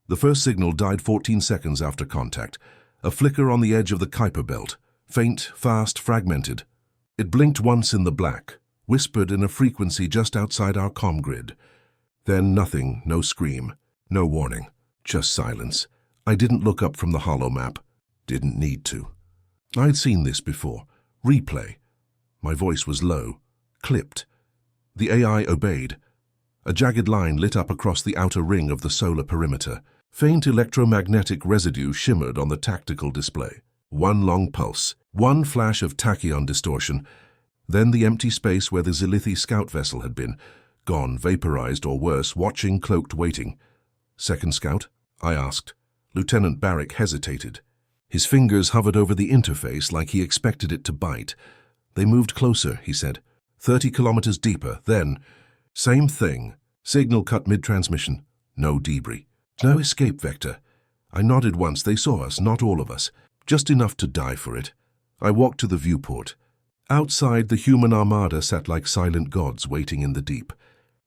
The first signal died 14 seconds after contact. A flicker on the edge of the Kuiper belt. Faint, fast, fragmented. It blinked once in the black, whispered in a frequency just outside our comm grid. Then nothing, no scream, no warning, just silence. I didn't look up from the holo map. Didn't need to. I'd seen this before. Replay. My voice was low, clipped. The AI obeyed. A jagged line lit up across the outer ring of the solar perimeter. Faint electromagnetic residue shimmered on the tactical display. One long pulse, one flash of tachyon distortion, then the empty space where the Zilithi scout vessel had been, gone, vaporized or worse, watching, cloaked, waiting. Second scout? I asked. Lieutenant Barrick hesitated. His fingers hovered over the interface like he expected it to bite. They moved closer, he said. 30 kilometers deeper, then... Same thing. Signal cut mid-transmission. No debris. No escape vector. I nodded once. They saw us, not all of us. Just enough to die for it. I walked to the viewport. Outside, the human armada sat like silent gods waiting in the deep.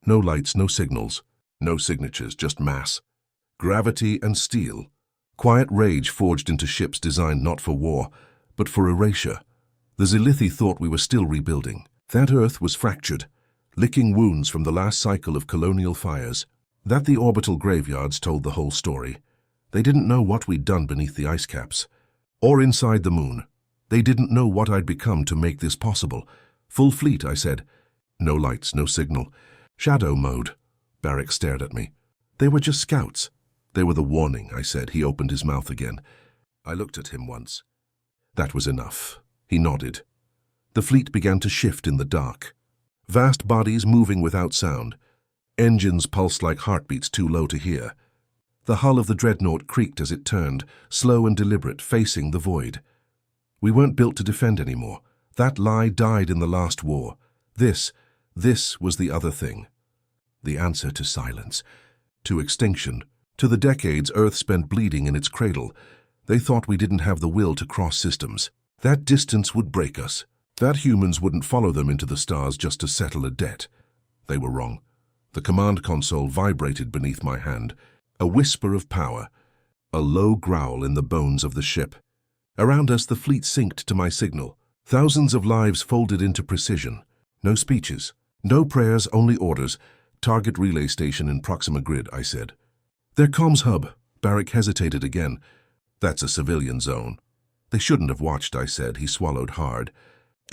No lights, no signals. No signatures, just mass. Gravity and steel. Quiet rage forged into ships designed not for war, but for erasure. The Zilithi thought we were still rebuilding. That Earth was fractured, licking wounds from the last cycle of colonial fires. That the orbital graveyards told the whole story. They didn't know what we'd done beneath the ice caps. Or inside the moon. They didn't know what I'd become to make this possible. Full fleet, I said. No lights, no signal. Shadow mode. Barrick stared at me. They were just scouts. They were the warning, I said. He opened his mouth again. I looked at him once. That was enough. He nodded. The fleet began to shift in the dark. Vast bodies moving without sound. Engines pulsed like heartbeats too low to hear. The hull of the dreadnought creaked as it turned, slow and deliberate, facing the void. We weren't built to defend anymore. That lie died in the last war. This was the other thing. The answer to silence, to extinction, to the decades Earth spent bleeding in its cradle. They thought we didn't have the will to cross systems. That distance would break us. That humans wouldn't follow them into the stars just to settle a debt. They were wrong. The command console vibrated beneath my hand. A whisper of power. A low growl in the bones of the ship. Around us, the fleet synced to my signal. Thousands of lives folded into precision. No speeches. No prayers, only orders. Target relay station in Proxima Grid, I said. Their comms hub. Barrick hesitated again. That's a civilian zone. They shouldn't have watched, I said. He swallowed hard.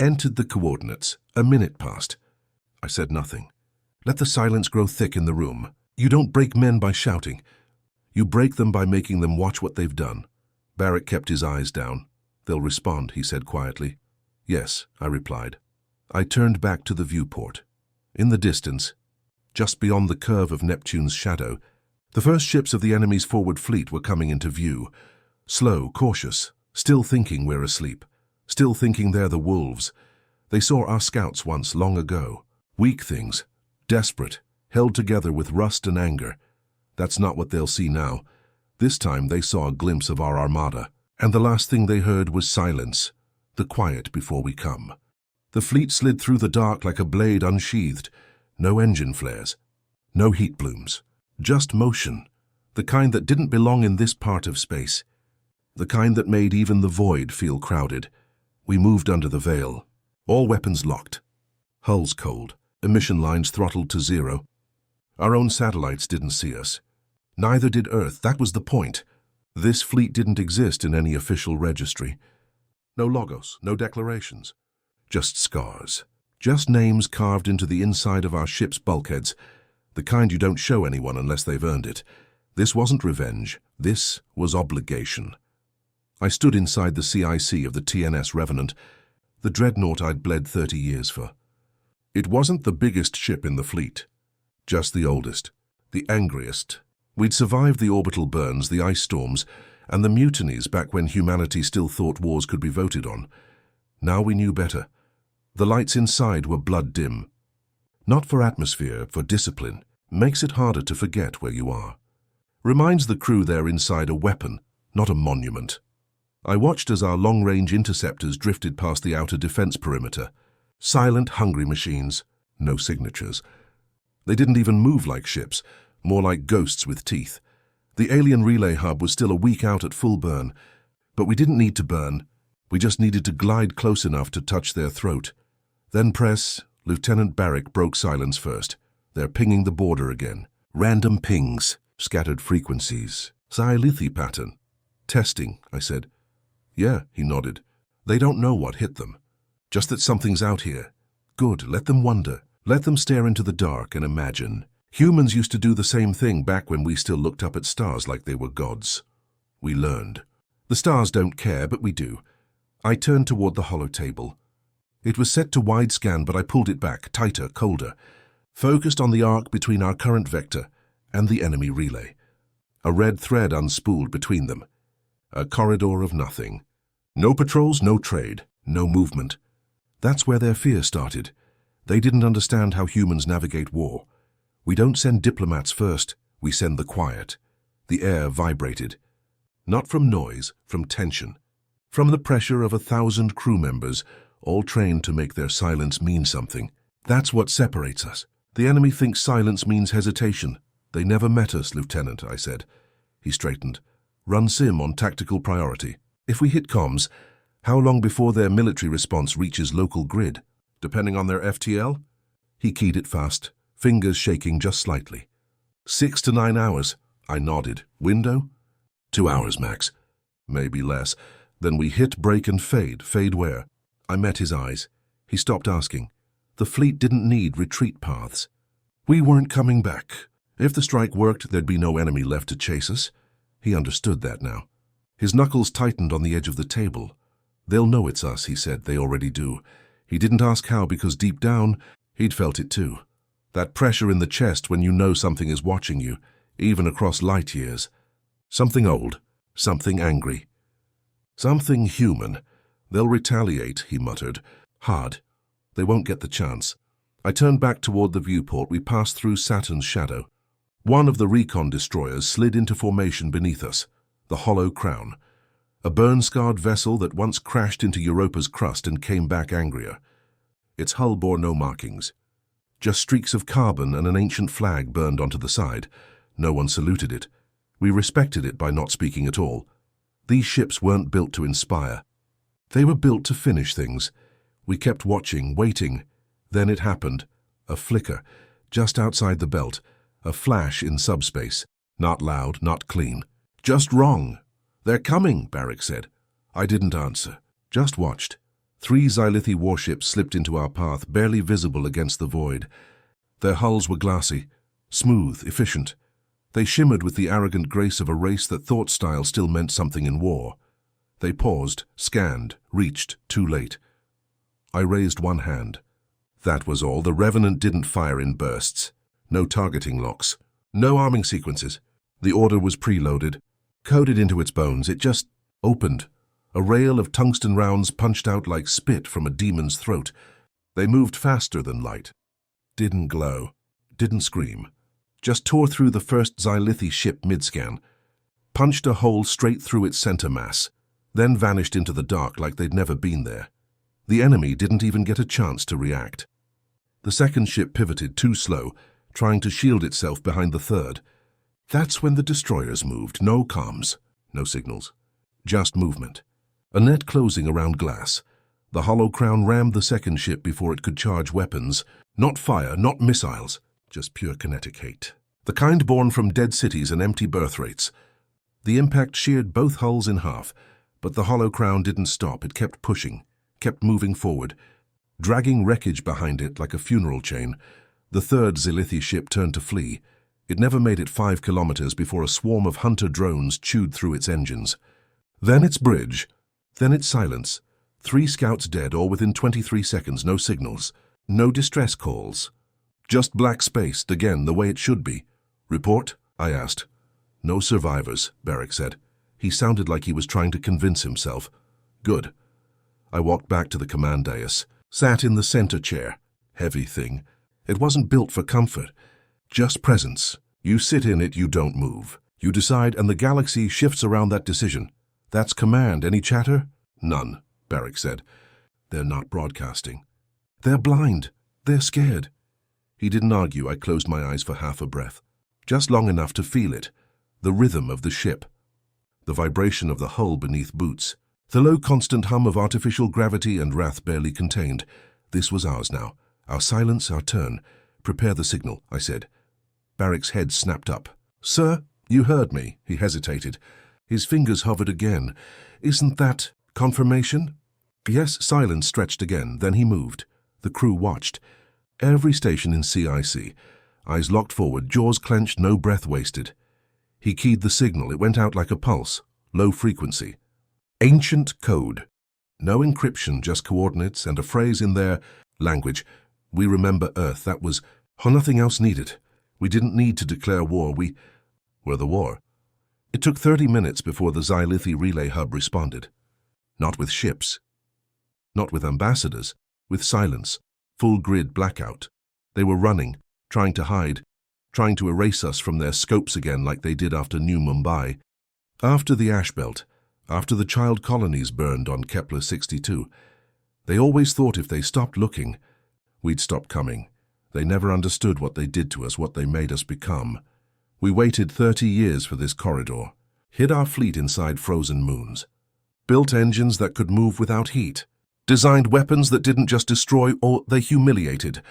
Entered the coordinates. A minute passed. I said nothing. Let the silence grow thick in the room. You don't break men by shouting. You break them by making them watch what they've done. Barrick kept his eyes down. They'll respond, he said quietly. Yes, I replied. I turned back to the viewport. In the distance, just beyond the curve of Neptune's shadow, the first ships of the enemy's forward fleet were coming into view. Slow, cautious, still thinking we're asleep. Still thinking they're the wolves. They saw our scouts once, long ago. Weak things, desperate, held together with rust and anger. That's not what they'll see now. This time they saw a glimpse of our armada, and the last thing they heard was silence, the quiet before we come. The fleet slid through the dark like a blade unsheathed. No engine flares, no heat blooms, just motion, the kind that didn't belong in this part of space, the kind that made even the void feel crowded. We moved under the veil, all weapons locked, hulls cold, emission lines throttled to zero. Our own satellites didn't see us. Neither did Earth. That was the point. This fleet didn't exist in any official registry. No logos, no declarations. Just scars. Just names carved into the inside of our ship's bulkheads, the kind you don't show anyone unless they've earned it. This wasn't revenge. This was obligation. I stood inside the CIC of the TNS Revenant, the dreadnought I'd bled 30 years for. It wasn't the biggest ship in the fleet, just the oldest, the angriest. We'd survived the orbital burns, the ice storms, and the mutinies back when humanity still thought wars could be voted on. Now we knew better. The lights inside were blood dim. Not for atmosphere, for discipline. Makes it harder to forget where you are. Reminds the crew they're inside a weapon, not a monument. I watched as our long-range interceptors drifted past the outer defense perimeter. Silent, hungry machines. No signatures. They didn't even move like ships, more like ghosts with teeth. The alien relay hub was still a week out at full burn, but we didn't need to burn. We just needed to glide close enough to touch their throat. Then press. Lieutenant Barrick broke silence first. They're pinging the border again. Random pings, scattered frequencies. Xylithi pattern. Testing, I said. Yeah, he nodded. They don't know what hit them. Just that something's out here. Good, let them wonder. Let them stare into the dark and imagine. Humans used to do the same thing back when we still looked up at stars like they were gods. We learned. The stars don't care, but we do. I turned toward the hollow table. It was set to wide scan, but I pulled it back, tighter, colder. Focused on the arc between our current vector and the enemy relay. A red thread unspooled between them. A corridor of nothing. No patrols, no trade, no movement. That's where their fear started. They didn't understand how humans navigate war. We don't send diplomats first, we send the quiet. The air vibrated. Not from noise, from tension. From the pressure of 1,000 crew members, all trained to make their silence mean something. That's what separates us. The enemy thinks silence means hesitation. They never met us, Lieutenant, I said. He straightened. Run sim on tactical priority. If we hit comms, how long before their military response reaches local grid? Depending on their FTL? He keyed it fast, fingers shaking just slightly. 6 to 9 hours. I nodded. Window? 2 hours, max. Maybe less. Then we hit, break, and fade. Fade where? I met his eyes. He stopped asking. The fleet didn't need retreat paths. We weren't coming back. If the strike worked, there'd be no enemy left to chase us. He understood that now. His knuckles tightened on the edge of the table. They'll know it's us, he said. They already do. He didn't ask how because deep down, he'd felt it too. That pressure in the chest when you know something is watching you, even across light years. Something old, something angry. Something human. They'll retaliate, he muttered. Hard. They won't get the chance. I turned back toward the viewport. We passed through Saturn's shadow. One of the recon destroyers slid into formation beneath us, the Hollow Crown. A burn-scarred vessel that once crashed into Europa's crust and came back angrier. Its hull bore no markings. Just streaks of carbon and an ancient flag burned onto the side. No one saluted it. We respected it by not speaking at all. These ships weren't built to inspire. They were built to finish things. We kept watching, waiting. Then it happened. A flicker, just outside the belt. A flash in subspace. Not loud, not clean. Just wrong. They're coming, Barrick said. I didn't answer. Just watched. 3 Xylithi warships slipped into our path, barely visible against the void. Their hulls were glassy, smooth, efficient. They shimmered with the arrogant grace of a race that thought style still meant something in war. They paused, scanned, reached, too late. I raised one hand. That was all. The Revenant didn't fire in bursts. No targeting locks. No arming sequences. The order was preloaded. Coded into its bones, it just opened. A rail of tungsten rounds punched out like spit from a demon's throat. They moved faster than light. Didn't glow. Didn't scream. Just tore through the first Xylithi ship mid-scan. Punched a hole straight through its center mass. Then vanished into the dark like they'd never been there. The enemy didn't even get a chance to react. The second ship pivoted too slow, trying to shield itself behind the third. That's when the destroyers moved. No comms, no signals. Just movement. A net closing around glass. The Hollow Crown rammed the second ship before it could charge weapons. Not fire, not missiles, just pure kinetic hate. The kind born from dead cities and empty birth rates. The impact sheared both hulls in half, but the Hollow Crown didn't stop. It kept pushing, kept moving forward, dragging wreckage behind it like a funeral chain. The third Xylithi ship turned to flee. It never made it 5 kilometers before a swarm of hunter drones chewed through its engines. Then its bridge, then its silence. 3 scouts dead, all within 23 seconds, no signals, no distress calls. Just black space, again, the way it should be. Report? I asked. No survivors, Barrick said. He sounded like he was trying to convince himself. Good. I walked back to the command dais, sat in the center chair. Heavy thing. It wasn't built for comfort. Just presence. You sit in it, you don't move. You decide, and the galaxy shifts around that decision. That's command. Any chatter? None, Barrick said. They're not broadcasting. They're blind. They're scared. He didn't argue. I closed my eyes for half a breath. Just long enough to feel it. the rhythm of the ship, the vibration of the hull beneath boots, the low constant hum of artificial gravity and wrath barely contained. This was ours now. Our silence, our turn. Prepare the signal, I said. Barrick's head snapped up. Sir, you heard me. He hesitated. His fingers hovered again. Isn't that confirmation? Yes, silence stretched again. Then he moved. The crew watched. Every station in CIC. Eyes locked forward, jaws clenched, no breath wasted. He keyed the signal. It went out like a pulse. Low frequency. Ancient code. No encryption, just coordinates and a phrase in their language. We remember Earth. That was nothing else needed. We didn't need to declare war. We were the war. It took 30 minutes before the Xylithi relay hub responded. Not with ships. Not with ambassadors. With silence. Full grid blackout. They were running, trying to hide, trying to erase us from their scopes again like they did after New Mumbai. After the ash belt, after the child colonies burned on Kepler 62, they always thought if they stopped looking, we'd stop coming. They never understood what they did to us, what they made us become. We waited 30 years for this corridor, hid our fleet inside frozen moons, built engines that could move without heat, designed weapons that didn't just destroy or they humiliated.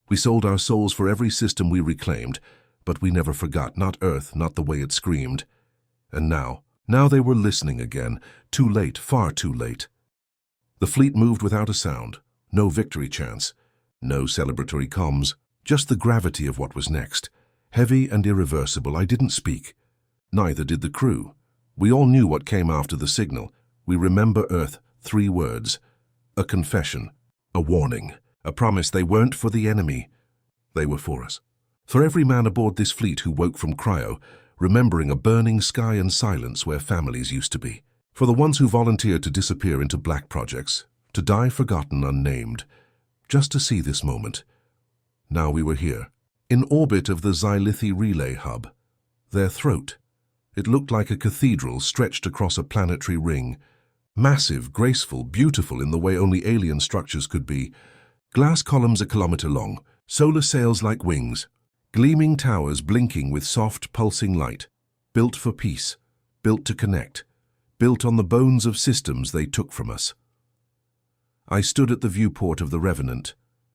We sold our souls for every system we reclaimed, but we never forgot, not Earth, not the way it screamed. And now they were listening again, too late, far too late. The fleet moved without a sound, no victory chants, no celebratory comms, just the gravity of what was next. Heavy and irreversible. I didn't speak. Neither did the crew. We all knew what came after the signal. We remember Earth, 3 words. A confession, a warning, a promise they weren't for the enemy. They were for us. For every man aboard this fleet who woke from cryo, remembering a burning sky and silence where families used to be. For the ones who volunteered to disappear into black projects, to die forgotten, unnamed, just to see this moment. Now we were here, in orbit of the Xylithi relay hub. Their throat. It looked like a cathedral stretched across a planetary ring. Massive, graceful, beautiful in the way only alien structures could be. Glass columns a kilometer long, solar sails like wings, gleaming towers blinking with soft, pulsing light. Built for peace, built to connect, built on the bones of systems they took from us. I stood at the viewport of the Revenant,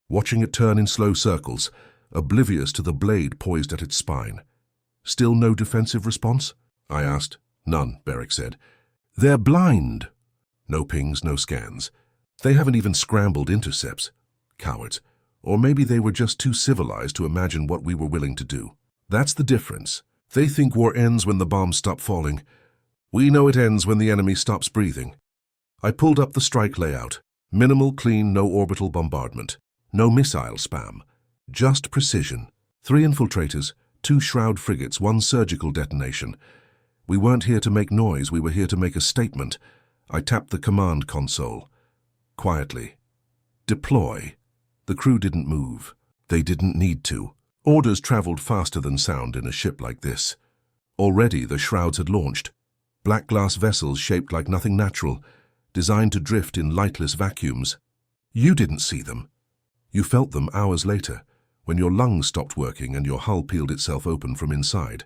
watching it turn in slow circles, oblivious to the blade poised at its spine. Still no defensive response? I asked. None, Barrick said. They're blind. No pings, no scans. They haven't even scrambled intercepts. Cowards. Or maybe they were just too civilized to imagine what we were willing to do. That's the difference. They think war ends when the bombs stop falling. We know it ends when the enemy stops breathing. I pulled up the strike layout. Minimal, clean, no orbital bombardment. No missile spam. Just precision. 3 infiltrators, 2 shroud frigates, 1 surgical detonation. We weren't here to make noise, we were here to make a statement. I tapped the command console. Quietly. Deploy. The crew didn't move. They didn't need to. Orders traveled faster than sound in a ship like this. Already the shrouds had launched. Black glass vessels shaped like nothing natural, designed to drift in lightless vacuums. You didn't see them. You felt them hours later, when your lungs stopped working and your hull peeled itself open from inside.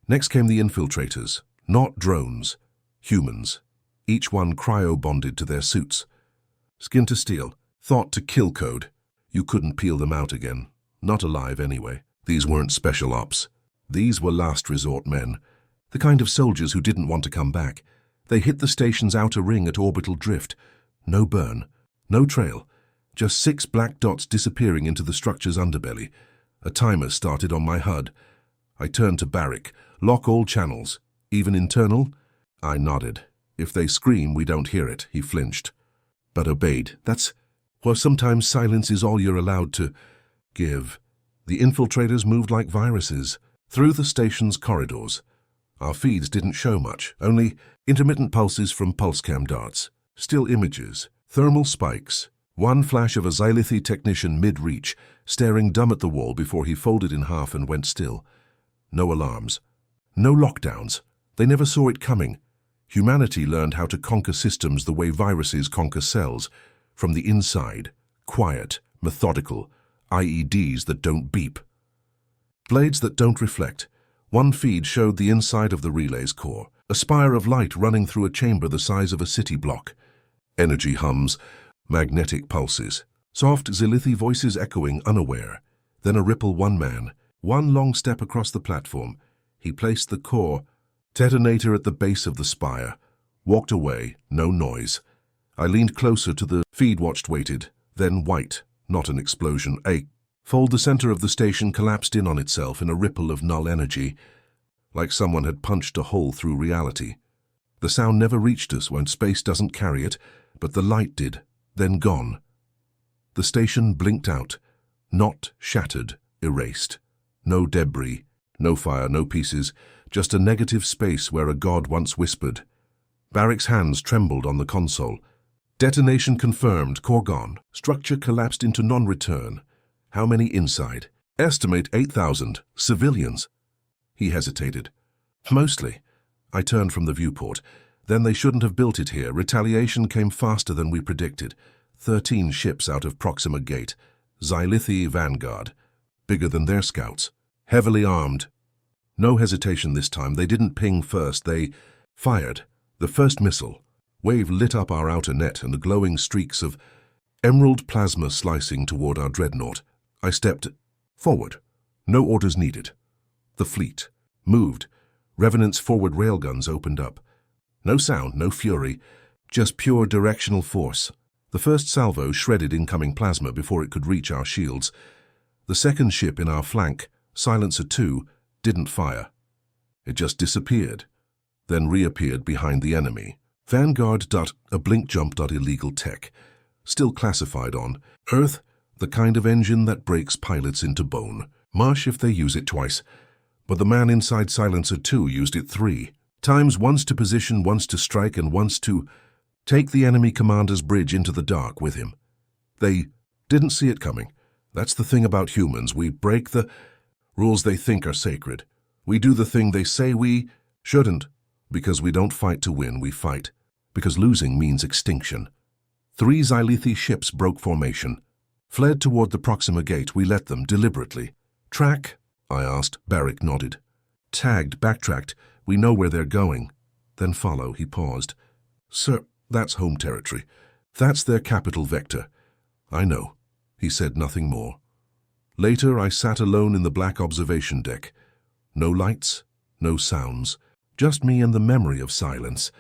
Next came the infiltrators, not drones, humans, each one cryo-bonded to their suits. Skin to steel, thought to kill code. You couldn't peel them out again, not alive anyway. These weren't special ops. These were last resort men, the kind of soldiers who didn't want to come back. They hit the station's outer ring at orbital drift. No burn, no trail, just 6 black dots disappearing into the structure's underbelly. A timer started on my HUD. I turned to Barrick. Lock all channels, even internal? I nodded. If they scream, we don't hear it, he flinched. But obeyed. That's well, sometimes silence is all you're allowed to give. The infiltrators moved like viruses, through the station's corridors. Our feeds didn't show much, only intermittent pulses from pulsecam darts, still images, thermal spikes, 1 flash of a Xylithi technician mid-reach, staring dumb at the wall before he folded in half and went still. No alarms. No lockdowns. They never saw it coming. Humanity learned how to conquer systems the way viruses conquer cells, from the inside, quiet, methodical, IEDs that don't beep. Blades that don't reflect, One feed showed the inside of the relay's core, a spire of light running through a chamber the size of a city block. Energy hums, magnetic pulses, soft Zilithi voices echoing unaware. Then a ripple, one man, one long step across the platform. He placed the core detonator at the base of the spire, walked away, no noise. I leaned closer to the feed, watched, waited. Then white, not an explosion, a fold. The center of the station collapsed in on itself in a ripple of null energy, like someone had punched a hole through reality. The sound never reached us when space doesn't carry it, but the light did, then gone. The station blinked out, not shattered, erased. No debris, no fire, no pieces, just a negative space where a god once whispered. Barrick's hands trembled on the console. Detonation confirmed, core gone. Structure collapsed into non-return. How many inside? Estimate 8,000. Civilians. He hesitated. Mostly. I turned from the viewport. Then they shouldn't have built it here. Retaliation came faster than we predicted. 13 ships out of Proxima Gate. Zilithi Vanguard. Bigger than their scouts. Heavily armed. No hesitation this time. They didn't ping first. They fired. The first missile. Wave lit up our outer net and the glowing streaks of emerald plasma slicing toward our dreadnought. I stepped forward. No orders needed. The fleet moved. Revenant's forward railguns opened up. No sound, no fury, just pure directional force. The first salvo shredded incoming plasma before it could reach our shields. The second ship in our flank, Silencer 2, didn't fire. It just disappeared, then reappeared behind the enemy. Vanguard. A blink jump. Illegal tech. Still classified on Earth, the kind of engine that breaks pilots into bone. Marsh if they use it twice. But the man inside Silencer 2 used it 3 times, once to position, once to strike, and once to take the enemy commander's bridge into the dark with him. They didn't see it coming. That's the thing about humans. We break the rules they think are sacred. We do the thing they say we shouldn't. Because we don't fight to win, we fight because losing means extinction. 3 Zilithi ships broke formation, fled toward the Proxima Gate. We let them, deliberately. Track? I asked. Barrick nodded. Tagged, backtracked. We know where they're going. Then follow. He paused. Sir, that's home territory. That's their capital vector. I know. He said nothing more. Later, I sat alone in the black observation deck. No lights, no sounds. Just me and the memory of silence.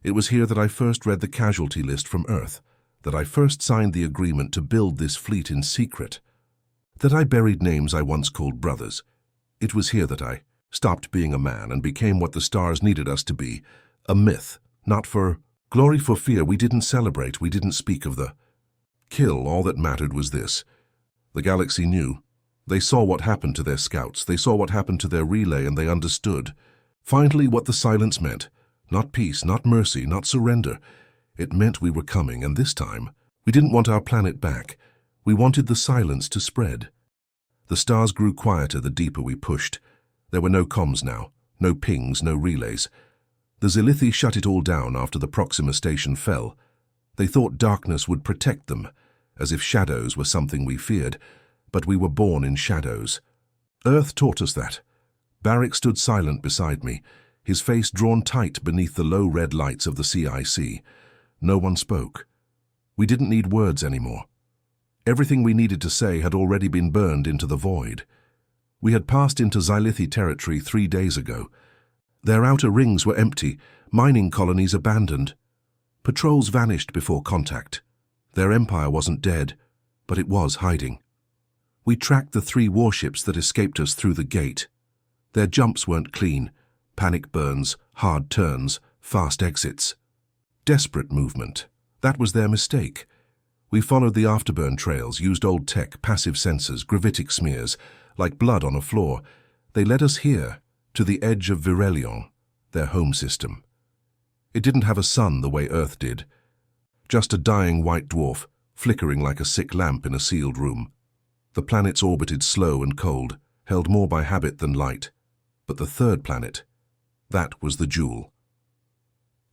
It was here that I first read the casualty list from Earth, that I first signed the agreement to build this fleet in secret, that I buried names I once called brothers. It was here that I stopped being a man and became what the stars needed us to be, a myth, not for glory, for fear. We didn't celebrate, we didn't speak of the kill. All that mattered was this. The galaxy knew. They saw what happened to their scouts, they saw what happened to their relay, and they understood. Finally, what the silence meant. Not peace, not mercy, not surrender. It meant we were coming, and this time, we didn't want our planet back. We wanted the silence to spread. The stars grew quieter the deeper we pushed. There were no comms now, no pings, no relays. The Zilithi shut it all down after the Proxima station fell. They thought darkness would protect them, as if shadows were something we feared, but we were born in shadows. Earth taught us that. Barrick stood silent beside me, his face drawn tight beneath the low red lights of the CIC. No one spoke. We didn't need words anymore. Everything we needed to say had already been burned into the void. We had passed into Zilithi territory 3 days ago. Their outer rings were empty, mining colonies abandoned. Patrols vanished before contact. Their empire wasn't dead, but it was hiding. We tracked the 3 warships that escaped us through the gate. Their jumps weren't clean. Panic burns, hard turns, fast exits. Desperate movement. That was their mistake. We followed the afterburn trails, used old tech, passive sensors, gravitic smears, like blood on a floor. They led us here, to the edge of Virelion, their home system. It didn't have a sun the way Earth did. Just a dying white dwarf, flickering like a sick lamp in a sealed room. The planets orbited slow and cold, held more by habit than light. But the third planet, that was the jewel.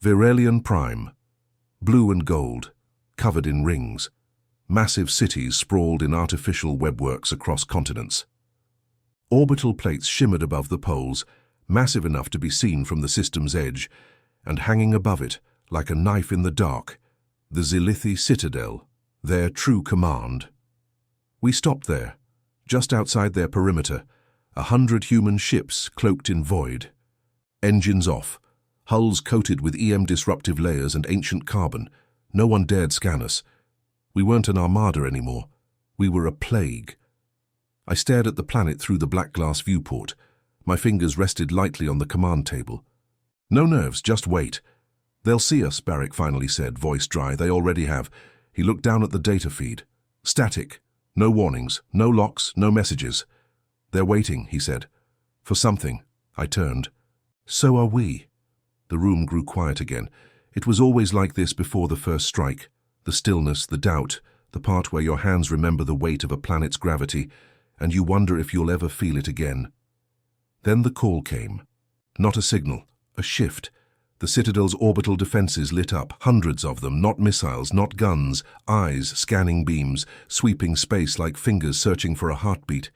Virelion Prime, blue and gold, covered in rings. Massive cities sprawled in artificial webworks across continents. Orbital plates shimmered above the poles, massive enough to be seen from the system's edge, and hanging above it, like a knife in the dark, the Zilithi Citadel, their true command. We stopped there, just outside their perimeter, 100 human ships cloaked in void. Engines off, hulls coated with EM-disruptive layers and ancient carbon. No one dared scan us. We weren't an armada anymore. We were a plague. I stared at the planet through the black glass viewport. My fingers rested lightly on the command table. No nerves, just wait. They'll see us, Barrick finally said, voice dry. They already have. He looked down at the data feed. Static. No warnings, no locks, no messages. They're waiting, he said. For something. I turned. So are we. The room grew quiet again. It was always like this before the first strike. The stillness, the doubt, the part where your hands remember the weight of a planet's gravity, and you wonder if you'll ever feel it again. Then the call came. Not a signal, a shift. The Citadel's orbital defenses lit up, hundreds of them, not missiles, not guns, eyes, scanning beams, sweeping space like fingers searching for a heartbeat.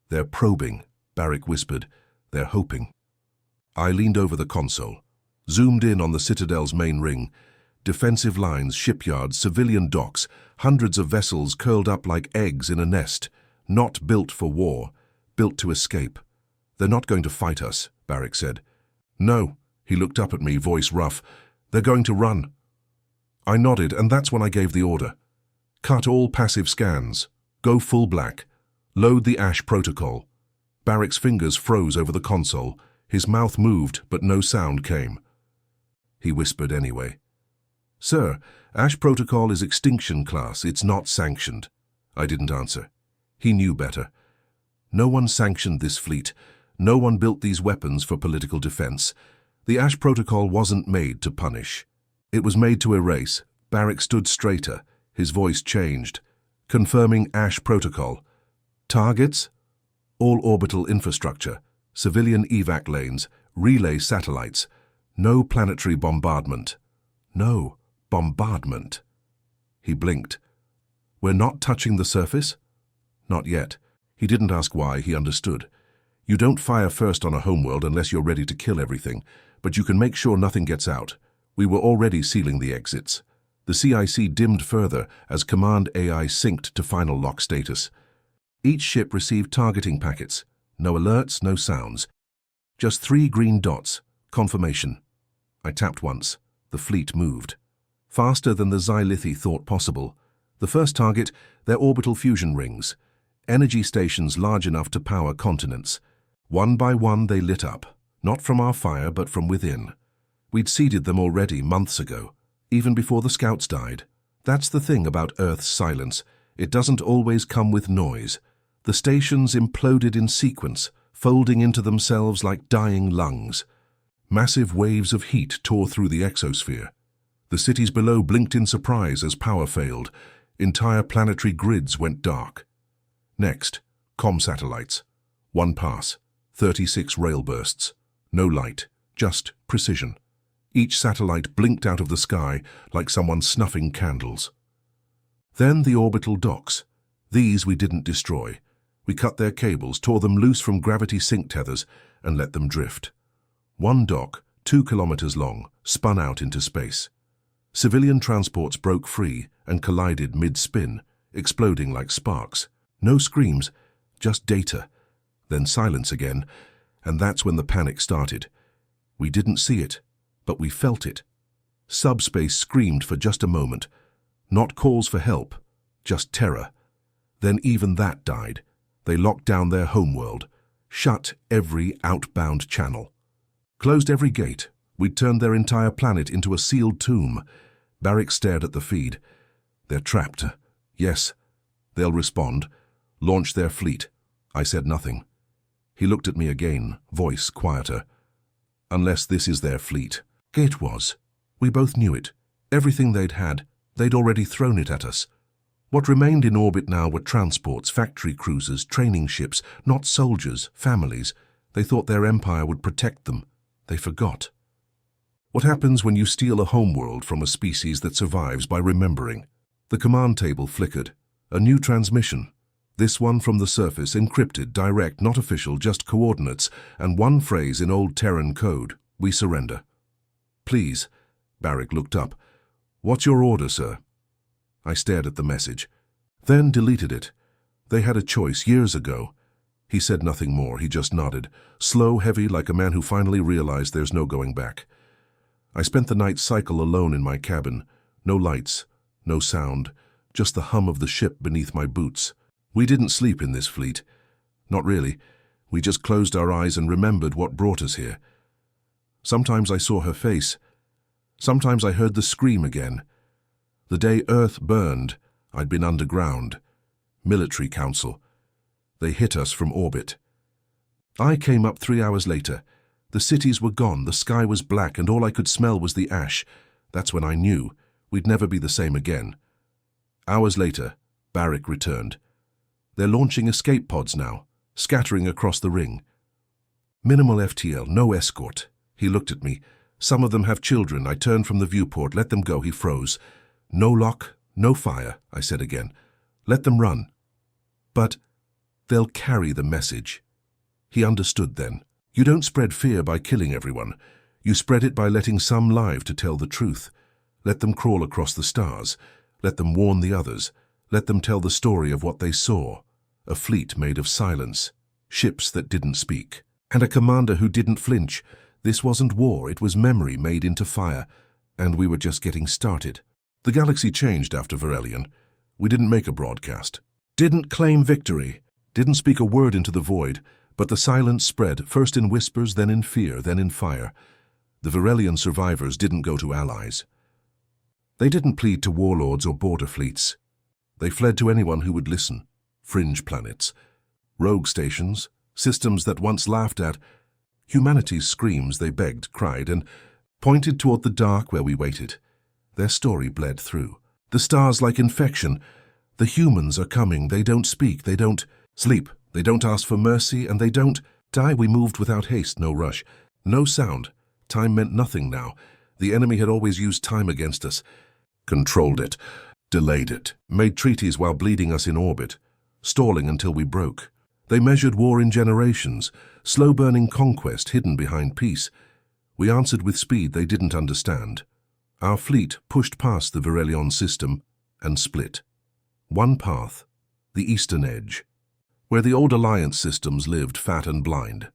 They're probing, Barrick whispered. They're hoping. I leaned over the console, zoomed in on the Citadel's main ring. Defensive lines, shipyards, civilian docks, hundreds of vessels curled up like eggs in a nest, not built for war, built to escape. They're not going to fight us, Barrick said. No, he looked up at me, voice rough. They're going to run. I nodded, and that's when I gave the order. Cut all passive scans. Go full black. Load the Ash protocol. Barrick's fingers froze over the console. His mouth moved, but no sound came. He whispered anyway. Sir, Ash protocol is extinction class. It's not sanctioned. I didn't answer. He knew better. No one sanctioned this fleet. No one built these weapons for political defense. The Ash protocol wasn't made to punish. It was made to erase. Barrick stood straighter. His voice changed. Confirming Ash protocol. Targets? All orbital infrastructure. Civilian evac lanes. Relay satellites. No planetary bombardment. No bombardment. He blinked. We're not touching the surface? Not yet. He didn't ask why, he understood. You don't fire first on a homeworld unless you're ready to kill everything, but you can make sure nothing gets out. We were already sealing the exits. The CIC dimmed further as Command AI synced to final lock status. Each ship received targeting packets. No alerts, no sounds. Just 3 green dots. Confirmation. I tapped once. The fleet moved. Faster than the Zilithi thought possible. The first target, their orbital fusion rings. Energy stations large enough to power continents. One by one they lit up, not from our fire but from within. We'd seeded them already months ago, even before the scouts died. That's the thing about Earth's silence. It doesn't always come with noise. The stations imploded in sequence, folding into themselves like dying lungs. Massive waves of heat tore through the exosphere. The cities below blinked in surprise as power failed. Entire planetary grids went dark. Next, comm satellites. One pass. 36 rail bursts. No light, just precision. Each satellite blinked out of the sky like someone snuffing candles. Then the orbital docks. These we didn't destroy. We cut their cables, tore them loose from gravity sync tethers, and let them drift. One dock, 2 kilometers long, spun out into space. Civilian transports broke free and collided mid-spin, exploding like sparks. No screams, just data. Then silence again, and that's when the panic started. We didn't see it, but we felt it. Subspace screamed for just a moment. Not calls for help, just terror. Then even that died. They locked down their homeworld, shut every outbound channel. Closed every gate. We'd turned their entire planet into a sealed tomb. Barrick stared at the feed. They're trapped. Yes. They'll respond. Launch their fleet. I said nothing. He looked at me again, voice quieter. Unless this is their fleet. It was. We both knew it. Everything they'd had, they'd already thrown it at us. What remained in orbit now were transports, factory cruisers, training ships, not soldiers, families. They thought their empire would protect them. They forgot. What happens when you steal a homeworld from a species that survives by remembering? The command table flickered. A new transmission. This one from the surface, encrypted, direct, not official, just coordinates, and one phrase in old Terran code: "We surrender." "Please." Barrick looked up. "What's your order, sir?" I stared at the message, then deleted it. They had a choice years ago. He said nothing more, he just nodded, slow, heavy, like a man who finally realized there's no going back. I spent the night cycle alone in my cabin. No lights, no sound, just the hum of the ship beneath my boots. We didn't sleep in this fleet. Not really. We just closed our eyes and remembered what brought us here. Sometimes I saw her face. Sometimes I heard the scream again. The day Earth burned, I'd been underground. Military Council. They hit us from orbit. I came up 3 hours later. The cities were gone, the sky was black, and all I could smell was the ash. That's when I knew we'd never be the same again. Hours later, Barrick returned. They're launching escape pods now, scattering across the ring. Minimal FTL, no escort. He looked at me. Some of them have children. I turned from the viewport. Let them go. He froze. No lock, no fire, I said again. Let them run. But they'll carry the message. He understood then. You don't spread fear by killing everyone. You spread it by letting some live to tell the truth. Let them crawl across the stars. Let them warn the others. Let them tell the story of what they saw. A fleet made of silence. Ships that didn't speak. And a commander who didn't flinch. This wasn't war, it was memory made into fire. And we were just getting started. The galaxy changed after Varelian. We didn't make a broadcast. Didn't claim victory. Didn't speak a word into the void. But the silence spread, first in whispers, then in fear, then in fire. The Varelian survivors didn't go to allies. They didn't plead to warlords or border fleets. They fled to anyone who would listen. Fringe planets, rogue stations, systems that once laughed at. Humanity's screams, they begged, cried, and pointed toward the dark where we waited. Their story bled through. The stars like infection. The humans are coming. They don't speak. They don't sleep. They don't ask for mercy, and they don't die. We moved without haste, no rush, no sound. Time meant nothing now. The enemy had always used time against us. Controlled it, delayed it, made treaties while bleeding us in orbit, stalling until we broke. They measured war in generations, slow-burning conquest hidden behind peace. We answered with speed they didn't understand. Our fleet pushed past the Varelion system and split. One path, the eastern edge, where the old Alliance systems lived fat and blind.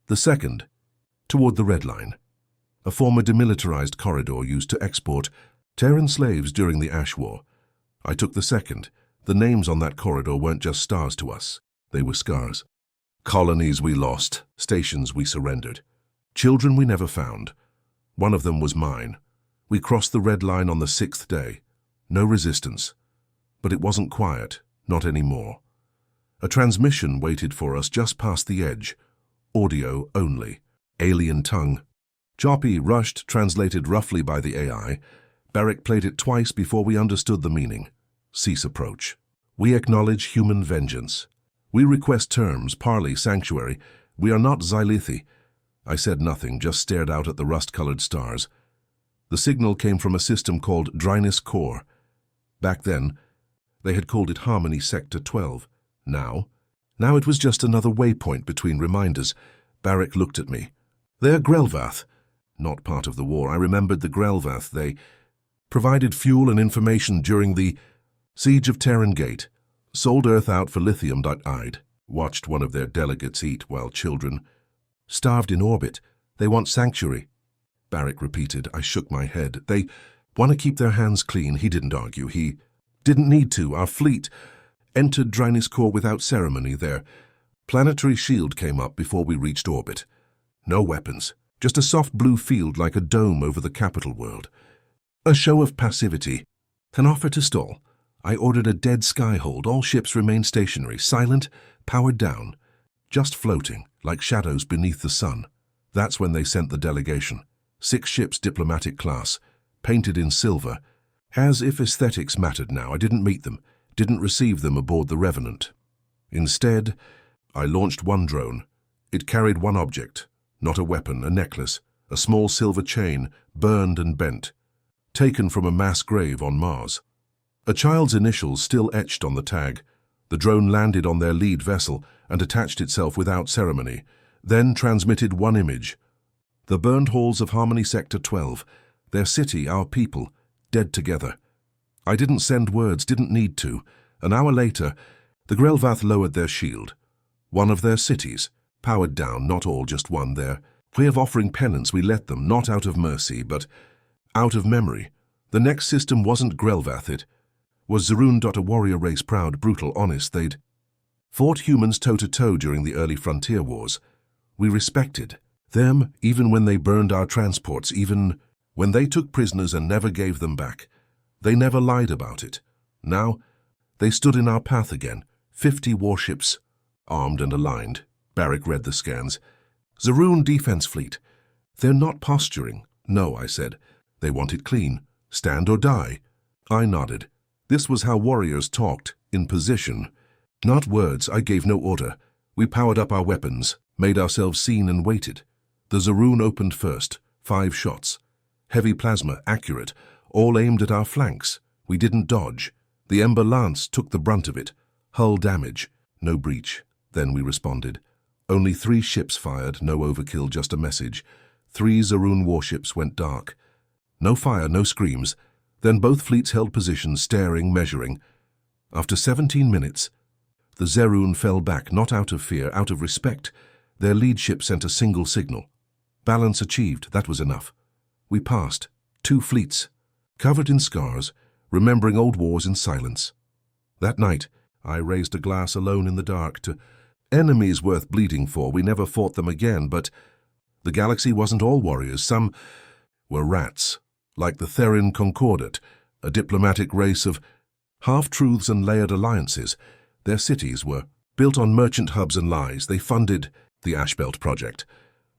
The second, toward the Red Line, a former demilitarized corridor used to export Terran slaves during the Ash War. I took the second. The names on that corridor weren't just stars to us. They were scars. Colonies we lost, stations we surrendered. Children we never found. One of them was mine. We crossed the Red Line on the 6th day. No resistance. But it wasn't quiet, not anymore. A transmission waited for us just past the edge. Audio only. Alien tongue. Choppy, rushed, translated roughly by the AI. Barrick played it twice before we understood the meaning. Cease approach. We acknowledge human vengeance. We request terms, parley, sanctuary. We are not Xylithi. I said nothing, just stared out at the rust-colored stars. The signal came from a system called Dryness Core. Back then, they had called it Harmony Sector 12. Now it was just another waypoint between reminders. Barrick looked at me. They're Grelvath. Not part of the war. I remembered the Grelvath. They provided fuel and information during the Siege of Terran Gate. Sold Earth out for lithium. I'd watched one of their delegates eat while children. Starved in orbit. They want sanctuary. Barrick repeated. I shook my head. They want to keep their hands clean. He didn't argue. He didn't need to. Our fleet entered Dryness Core without ceremony. Their planetary shield came up before we reached orbit. No weapons. Just a soft blue field like a dome over the capital world. A show of passivity. An offer to stall. I ordered a dead sky hold. All ships remained stationary, silent, powered down, just floating, like shadows beneath the sun. That's when they sent the delegation. 6 ships diplomatic class, painted in silver, as if aesthetics mattered now. I didn't meet them, didn't receive them aboard the Revenant. Instead, I launched one drone. It carried one object, not a weapon, a necklace, a small silver chain, burned and bent, taken from a mass grave on Mars. A child's initials still etched on the tag, The drone landed on their lead vessel and attached itself without ceremony, then transmitted one image. The burned halls of Harmony Sector 12, their city, our people, dead together. I didn't send words, didn't need to. An hour later, the Grelvath lowered their shield. One of their cities, powered down, not all, just one, their way of offering penance. We let them, not out of mercy, but out of memory. The next system wasn't Grelvath, it was Zaroon. A warrior race, proud, brutal, honest. They'd fought humans toe-to-toe during the early frontier wars. We respected them, even when they burned our transports, even when they took prisoners and never gave them back. They never lied about it. Now, they stood in our path again, 50 warships, armed and aligned. Barrick read the scans. Zaroon defense fleet. They're not posturing. No, I said. They want it clean. Stand or die. I nodded. This was how warriors talked, in position. Not words. I gave no order. We powered up our weapons, made ourselves seen, and waited. The Zaroon opened first, 5 shots. Heavy plasma, accurate, all aimed at our flanks. We didn't dodge. The Ember Lance took the brunt of it. Hull damage, no breach. Then we responded. Only 3 ships fired, no overkill, just a message. 3 Zaroon warships went dark. No fire, no screams. Then both fleets held position, staring, measuring. After 17 minutes, the Zaroon fell back, not out of fear, out of respect. Their lead ship sent a single signal. Balance achieved, that was enough. We passed. 2 fleets, covered in scars, remembering old wars in silence. That night, I raised a glass alone in the dark to enemies worth bleeding for. We never fought them again, but the galaxy wasn't all warriors. Some were rats, like the Therin Concordat, a diplomatic race of half-truths and layered alliances. Their cities were built on merchant hubs and lies. They funded the Ashbelt Project,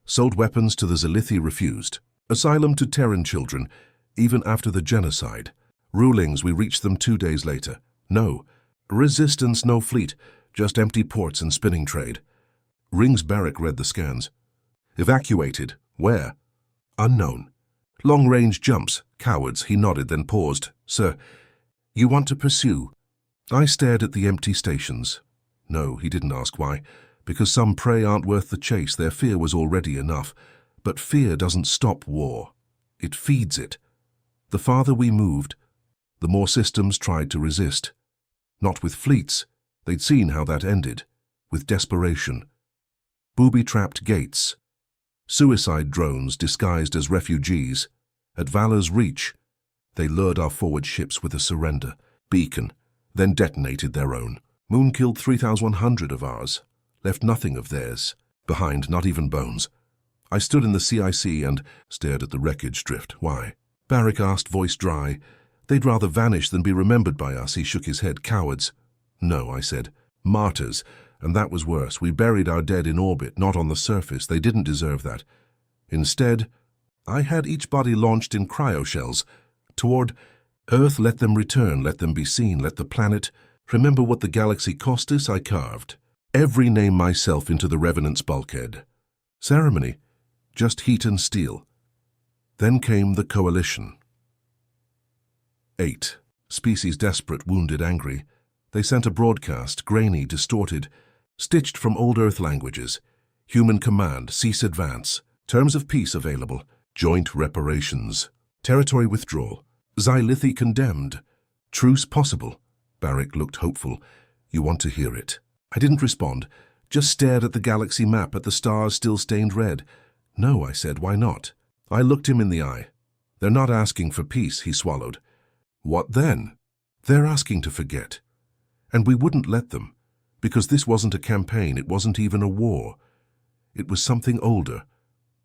sold weapons to the Zelithi, refused asylum to Terran children, even after the genocide. Rulings, we reached them 2 days later. No resistance, no fleet, just empty ports and spinning trade. Rings. Barrick read the scans. Evacuated. Where? Unknown. Long-range jumps. Cowards. He nodded, then paused. Sir, you want to pursue? I stared at the empty stations. No, he didn't ask why. Because some prey aren't worth the chase. Their fear was already enough. But fear doesn't stop war. It feeds it. The farther we moved, the more systems tried to resist. Not with fleets. They'd seen how that ended. With desperation. Booby-trapped gates. Suicide drones disguised as refugees. At Valor's reach, they lured our forward ships with a surrender beacon, then detonated their own. Moon killed 3,100 of ours, left nothing of theirs behind, not even bones. I stood in the CIC and stared at the wreckage drift. Why? Barrick asked, voice dry. They'd rather vanish than be remembered by us. He shook his head. Cowards. No, I said. Martyrs. And that was worse. We buried our dead in orbit, not on the surface. They didn't deserve that. Instead, I had each body launched in cryoshells toward Earth. Let them return, let them be seen, let the planet remember what the galaxy cost us. I carved every name myself into the Revenant's bulkhead. Ceremony, just heat and steel. Then came the coalition. 8. Species desperate, wounded, angry. They sent a broadcast, grainy, distorted, stitched from old Earth languages. Human command, cease advance. Terms of peace available. Joint reparations. Territory withdrawal. Zilithi condemned. Truce possible. Barrick looked hopeful. You want to hear it? I didn't respond, just stared at the galaxy map, at the stars still stained red. No, I said, why not? I looked him in the eye. They're not asking for peace, he swallowed. What then? They're asking to forget. And we wouldn't let them, because this wasn't a campaign, it wasn't even a war. It was something older,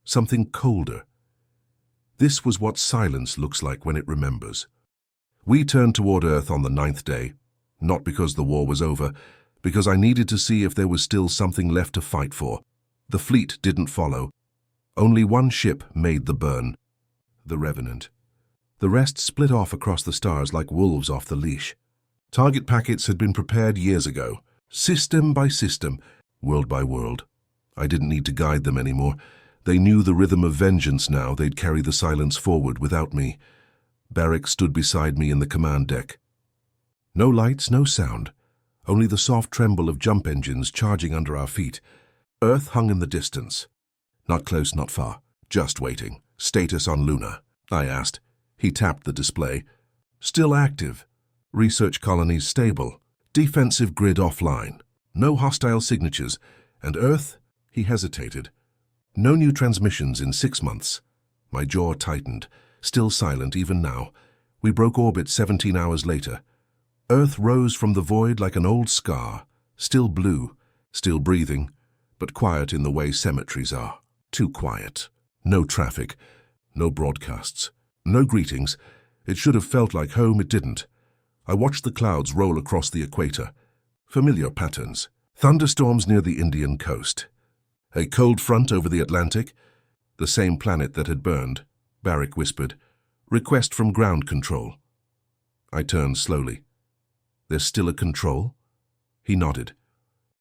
something colder. This was what silence looks like when it remembers. We turned toward Earth on the 9th day, not because the war was over, because I needed to see if there was still something left to fight for. The fleet didn't follow. Only one ship made the burn, the Revenant. The rest split off across the stars like wolves off the leash. Target packets had been prepared years ago, system by system, world by world. I didn't need to guide them anymore. They knew the rhythm of vengeance now. They'd carry the silence forward without me. Barrick stood beside me in the command deck. No lights, no sound. only the soft tremble of jump engines charging under our feet. Earth hung in the distance. Not close, not far. Just waiting. Status on Luna, I asked. He tapped the display. Still active. Research colonies stable. Defensive grid offline. No hostile signatures. And Earth? He hesitated. No new transmissions in 6 months. My jaw tightened. Still silent even now. We broke orbit 17 hours later. Earth rose from the void like an old scar. Still blue. Still breathing. But quiet in the way cemeteries are. Too quiet. No traffic. No broadcasts. No greetings. It should have felt like home, it didn't. I watched the clouds roll across the equator. Familiar patterns. Thunderstorms near the Indian coast. A cold front over the Atlantic. The same planet that had burned, Barrick whispered. Request from ground control. I turned slowly. There's still a control? He nodded.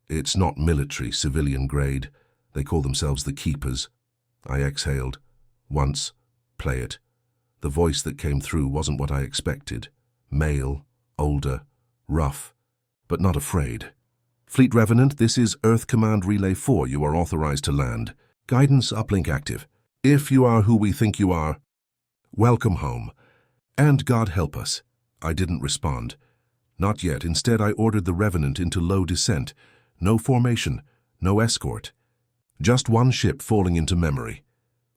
It's not military, civilian grade. They call themselves the Keepers. I exhaled. Once. Play it. The voice that came through wasn't what I expected. Male, older, rough, but not afraid. Fleet Revenant, this is Earth Command Relay 4. You are authorized to land. Guidance uplink active. If you are who we think you are, welcome home. And God help us. I didn't respond. Not yet. Instead, I ordered the Revenant into low descent. No formation, no escort. Just one ship falling into memory.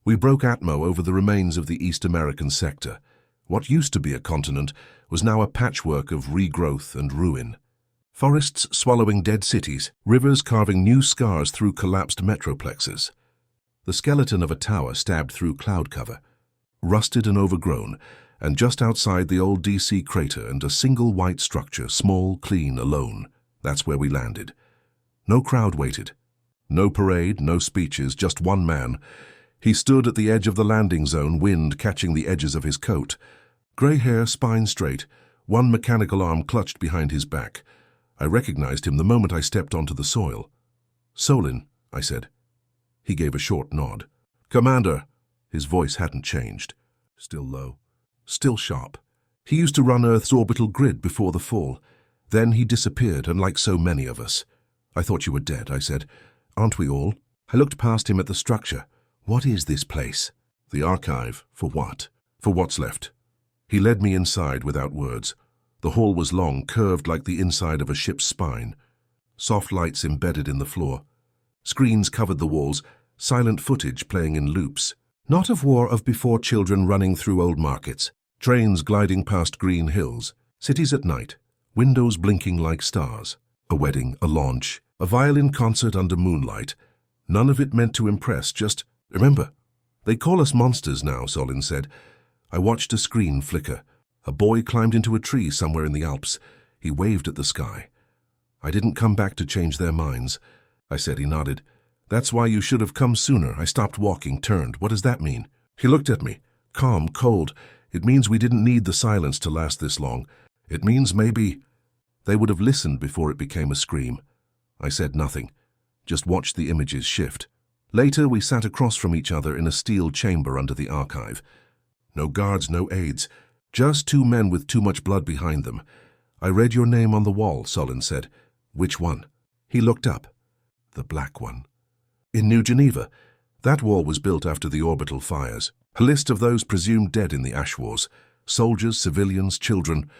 We broke Atmo over the remains of the East American sector. What used to be a continent was now a patchwork of regrowth and ruin. Forests swallowing dead cities, rivers carving new scars through collapsed metroplexes. The skeleton of a tower stabbed through cloud cover, rusted and overgrown, and just outside the old DC crater and a single white structure, small, clean, alone. That's where we landed. No crowd waited. No parade, no speeches, just one man. He stood at the edge of the landing zone, wind catching the edges of his coat. Grey hair, spine straight, one mechanical arm clutched behind his back. I recognized him the moment I stepped onto the soil. Solin, I said. He gave a short nod. Commander. His voice hadn't changed. Still low. Still sharp. He used to run Earth's orbital grid before the fall. Then he disappeared, and like so many of us. I thought you were dead, I said. Aren't we all? I looked past him at the structure. What is this place? The archive. For what? For what's left. He led me inside without words. The hall was long, curved like the inside of a ship's spine. Soft lights embedded in the floor. Screens covered the walls, silent footage playing in loops. Not of war, of before children running through old markets, trains gliding past green hills, cities at night, windows blinking like stars. A wedding, a launch, a violin concert under moonlight. None of it meant to impress, just, remember. They call us monsters now, Solin said. I watched a screen flicker. A boy climbed into a tree somewhere in the Alps. He waved at the sky. I didn't come back to change their minds. I said. He nodded. That's why you should have come sooner. I stopped walking, turned. What does that mean? He looked at me. Calm, cold. It means we didn't need the silence to last this long. It means maybe they would have listened before it became a scream. I said nothing. Just watched the images shift. Later, we sat across from each other in a steel chamber under the archive. No guards, no aides. Just two men with too much blood behind them. I read your name on the wall, Solin said. Which one? He looked up. The black one. In New Geneva. That wall was built after the orbital fires. A list of those presumed dead in the ash wars. Soldiers, civilians, children.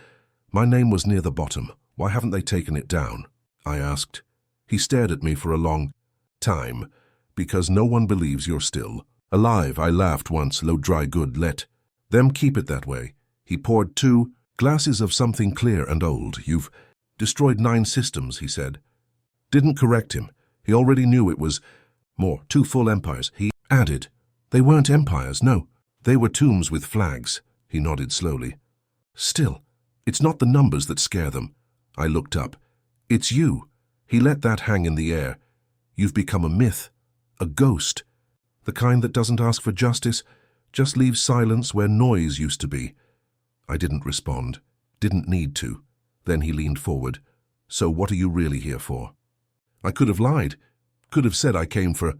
My name was near the bottom. Why haven't they taken it down? I asked. He stared at me for a long time. Because no one believes you're still alive, I laughed once. Low dry good, let them keep it that way. He poured 2 glasses of something clear and old. You've destroyed 9 systems, he said. Didn't correct him. He already knew it was more. 2 full empires. He added. They weren't empires, no. They were tombs with flags. He nodded slowly. Still, it's not the numbers that scare them. I looked up. It's you. He let that hang in the air. You've become a myth. A ghost. The kind that doesn't ask for justice, just leaves silence where noise used to be. I didn't respond. Didn't need to. Then he leaned forward. So what are you really here for? I could have lied. Could have said I came for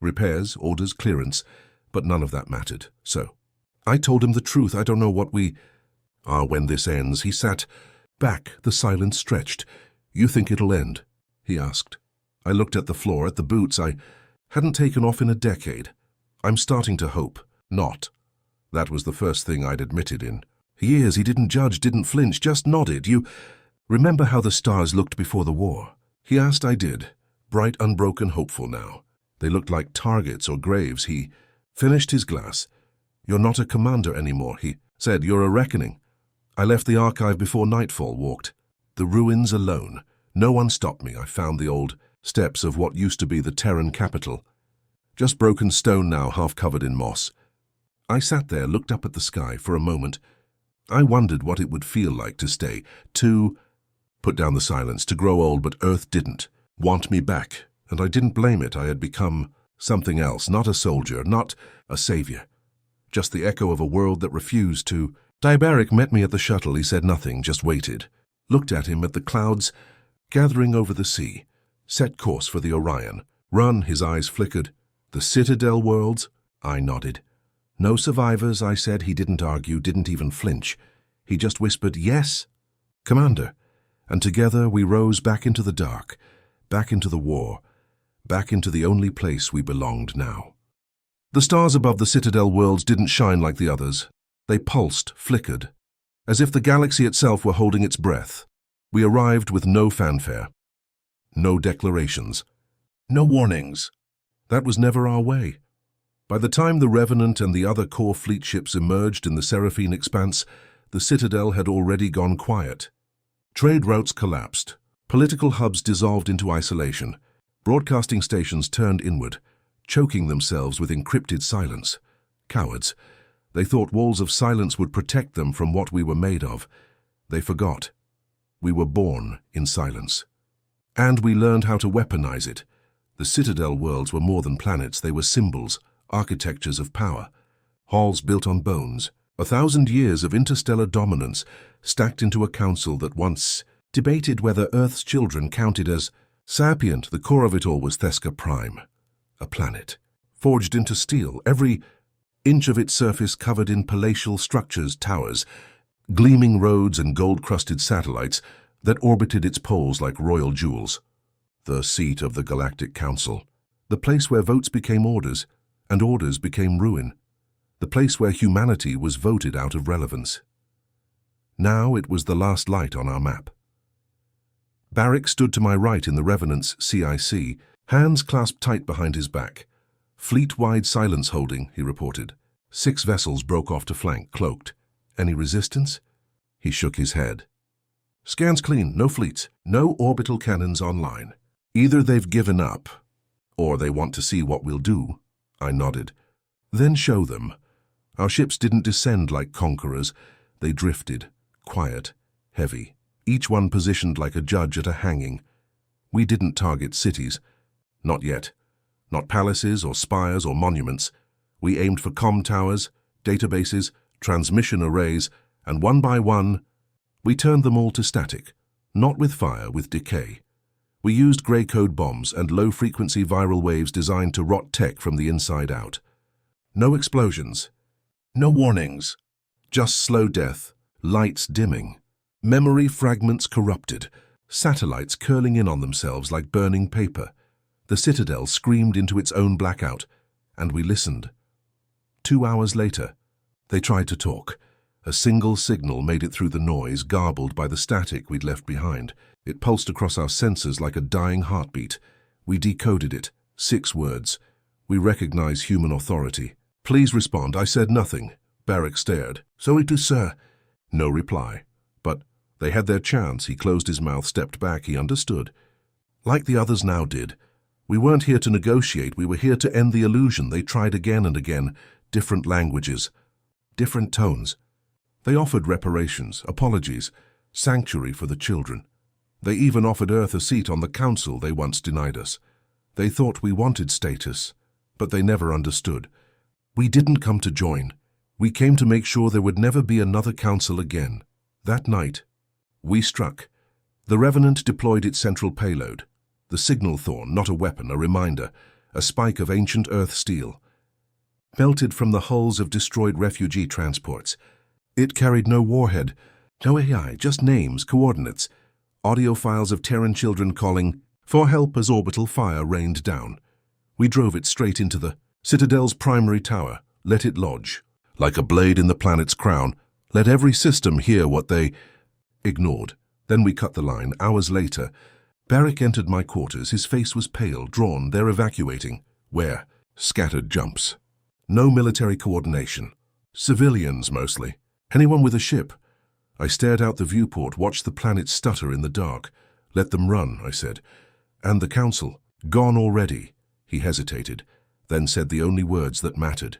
repairs, orders, clearance, but none of that mattered. So I told him the truth. I don't know what we are when this ends. He sat back, the silence stretched. "You think it'll end?" he asked. I looked at the floor, at the boots I hadn't taken off in a decade. "I'm starting to hope." "Not." That was the first thing I'd admitted in years. He didn't judge, didn't flinch, just nodded. "You remember how the stars looked before the war?" he asked. I did. Bright, unbroken, hopeful now. They looked like targets or graves. He finished his glass. "You're not a commander anymore," he said. "You're a reckoning." I left the archive before nightfall, walked the ruins alone. No one stopped me. I found the old steps of what used to be the Terran capital. Just broken stone now, half covered in moss. I sat there, looked up at the sky for a moment. I wondered what it would feel like to stay, to put down the silence, to grow old, but Earth didn't want me back, and I didn't blame it. I had become something else, not a soldier, not a savior, just the echo of a world that refused to. Diabaric met me at the shuttle. He said nothing, just waited. Looked at him, at the clouds gathering over the sea. Set course for the Orion. "Run," his eyes flickered. "The Citadel worlds?" I nodded. "No survivors," I said. He didn't argue, didn't even flinch. He just whispered, "Yes, Commander." And together we rose back into the dark, back into the war, back into the only place we belonged now. The stars above the Citadel worlds didn't shine like the others. They pulsed, flickered, as if the galaxy itself were holding its breath. We arrived with no fanfare, no declarations, no warnings. That was never our way. By the time the Revenant and the other core fleet ships emerged in the Seraphine expanse, the Citadel had already gone quiet. Trade routes collapsed. Political hubs dissolved into isolation. Broadcasting stations turned inward, choking themselves with encrypted silence. Cowards. They thought walls of silence would protect them from what we were made of. They forgot. We were born in silence. And we learned how to weaponize it. The Citadel worlds were more than planets. They were symbols, architectures of power. Halls built on bones. 1,000 years of interstellar dominance stacked into a council that once debated whether Earth's children counted as sapient. The core of it all was Thesca Prime, a planet, forged into steel, every inch of its surface covered in palatial structures, towers, gleaming roads and gold-crusted satellites that orbited its poles like royal jewels. The seat of the Galactic Council, the place where votes became orders, and orders became ruin, the place where humanity was voted out of relevance. Now it was the last light on our map. Barrick stood to my right in the Revenant's CIC, hands clasped tight behind his back. "Fleet-wide silence holding," he reported. 6 vessels broke off to flank, cloaked. "Any resistance?" He shook his head. "Scans clean, no fleets, no orbital cannons online. Either they've given up, or they want to see what we'll do." I nodded. "Then show them." Our ships didn't descend like conquerors. They drifted, quiet, heavy, each one positioned like a judge at a hanging. We didn't target cities. Not yet. Not palaces or spires or monuments. We aimed for comm towers, databases, transmission arrays, and one by one, we turned them all to static. Not with fire, with decay. We used grey code bombs and low-frequency viral waves designed to rot tech from the inside out. No explosions. No warnings. Just slow death, lights dimming, memory fragments corrupted, satellites curling in on themselves like burning paper. The Citadel screamed into its own blackout, and we listened. 2 hours later, they tried to talk. A single signal made it through the noise, garbled by the static we'd left behind. It pulsed across our senses like a dying heartbeat. We decoded it. 6 words. We recognize human authority. "Please respond." I said nothing. Barrick stared. "So it is, sir." No reply. But they had their chance. He closed his mouth, stepped back. He understood. Like the others now did. We weren't here to negotiate. We were here to end the illusion. They tried again and again. Different languages. Different tones. They offered reparations, apologies, sanctuary for the children. They even offered Earth a seat on the council they once denied us. They thought we wanted status, but they never understood. We didn't come to join. We came to make sure there would never be another council again. That night, we struck. The Revenant deployed its central payload. The signal thorn, not a weapon, a reminder, a spike of ancient Earth steel. Melted from the hulls of destroyed refugee transports. It carried no warhead, no AI, just names, coordinates. Audio files of Terran children calling for help as orbital fire rained down. We drove it straight into the Citadel's primary tower, let it lodge. Like a blade in the planet's crown, let every system hear what they ignored. Then we cut the line. Hours later, Barrick entered my quarters. His face was pale, drawn. They're evacuating. Where? Scattered jumps. No military coordination. Civilians, mostly. Anyone with a ship. I stared out the viewport, watched the planet stutter in the dark. Let them run, I said. And the council? Gone already. He hesitated, then said the only words that mattered.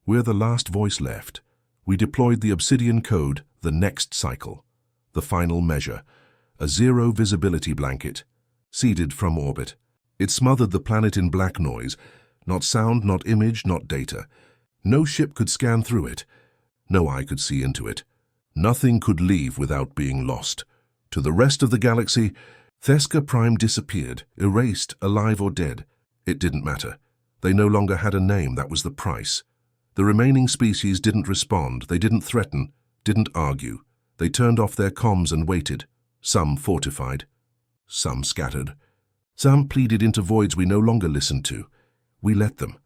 We're the last voice left. We deployed the Obsidian Code, the next cycle. The final measure. A zero visibility blanket, seeded from orbit. It smothered the planet in black noise. Not sound, not image, not data. No ship could scan through it. No eye could see into it. Nothing could leave without being lost. To the rest of the galaxy, Thesca Prime disappeared, erased, alive or dead. It didn't matter. They no longer had a name, that was the price. The remaining species didn't respond, they didn't threaten, didn't argue. They turned off their comms and waited. Some fortified, some scattered. Some pleaded into voids we no longer listened to. We let them.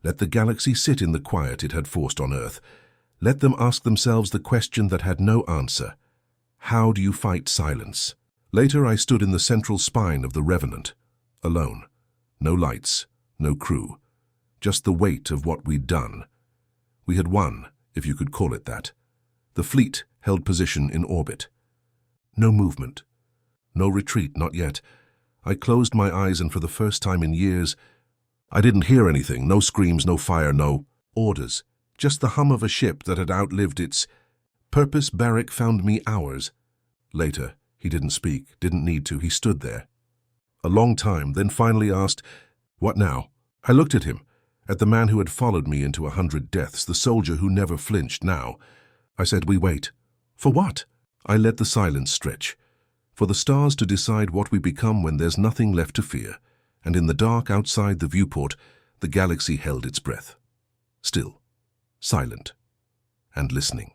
Let the galaxy sit in the quiet it had forced on Earth. Let them ask themselves the question that had no answer. How do you fight silence? Later I stood in the central spine of the Revenant, alone. No lights, no crew. Just the weight of what we'd done. We had won, if you could call it that. The fleet held position in orbit. No movement. No retreat, not yet. I closed my eyes and for the first time in years, I didn't hear anything, no screams, no fire, no orders. Just the hum of a ship that had outlived its purpose. Barrick found me hours later. He didn't speak, didn't need to. He stood there. A long time, then finally asked, "What now?" I looked at him, at the man who had followed me into 100 deaths, the soldier who never flinched now. I said, "We wait." For what? I let the silence stretch. For the stars to decide what we become when there's nothing left to fear. And in the dark outside the viewport, the galaxy held its breath. Still, silent, and listening.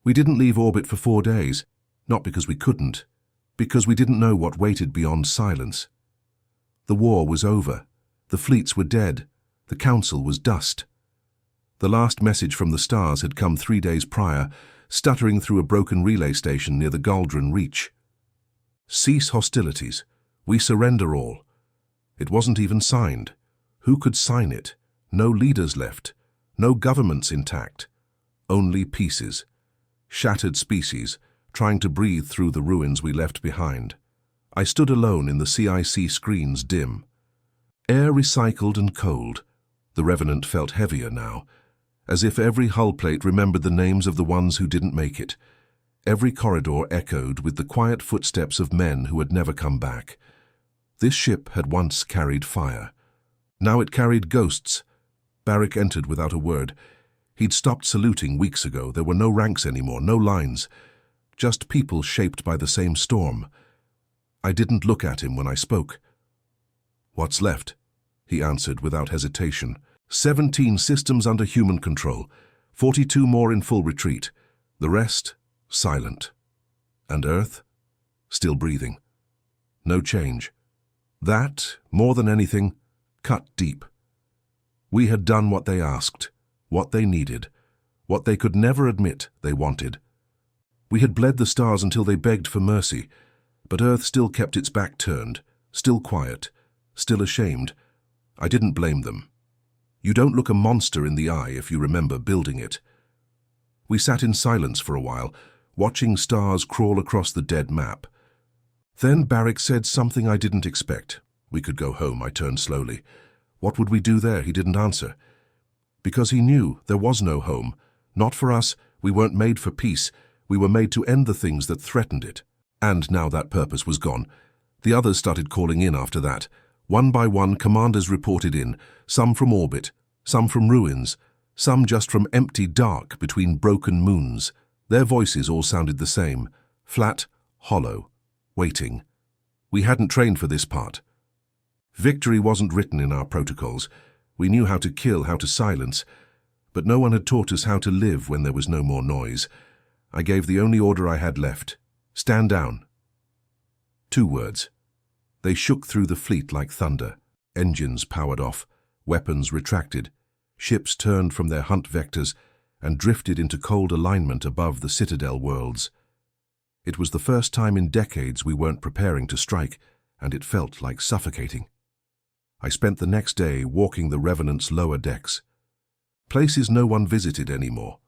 We didn't leave orbit for 4 days, not because we couldn't, because we didn't know what waited beyond silence. The war was over. The fleets were dead. The council was dust. The last message from the stars had come 3 days prior, stuttering through a broken relay station near the Galdron Reach. Cease hostilities. We surrender all. It wasn't even signed. Who could sign it? No leaders left. No governments intact. Only pieces. Shattered species, trying to breathe through the ruins we left behind. I stood alone in the CIC screens dim. Air recycled and cold. The Revenant felt heavier now, as if every hull plate remembered the names of the ones who didn't make it. Every corridor echoed with the quiet footsteps of men who had never come back. This ship had once carried fire. Now it carried ghosts. Barrick entered without a word. He'd stopped saluting weeks ago. There were no ranks anymore, no lines. Just people shaped by the same storm. I didn't look at him when I spoke. "What's left?" he answered without hesitation. 17 systems under human control, 42 more in full retreat. The rest, silent. And Earth, still breathing. No change. That, more than anything, cut deep. We had done what they asked, what they needed, what they could never admit they wanted. We had bled the stars until they begged for mercy, but Earth still kept its back turned, still quiet, still ashamed. I didn't blame them. You don't look a monster in the eye if you remember building it. We sat in silence for a while, watching stars crawl across the dead map. Then Barrick said something I didn't expect. We could go home, I turned slowly. What would we do there? He didn't answer. Because he knew there was no home. Not for us. We weren't made for peace. We were made to end the things that threatened it. And now that purpose was gone. The others started calling in after that. One by one, commanders reported in, some from orbit, some from ruins, some just from empty dark between broken moons. Their voices all sounded the same, flat, hollow, waiting. We hadn't trained for this part. Victory wasn't written in our protocols. We knew how to kill, how to silence, but no one had taught us how to live when there was no more noise. I gave the only order I had left. Stand down, 2 words. They shook through the fleet like thunder. Engines powered off, weapons retracted, ships turned from their hunt vectors and drifted into cold alignment above the Citadel worlds. It was the first time in decades we weren't preparing to strike, and it felt like suffocating. I spent the next day walking the Revenant's lower decks. Places no one visited anymore.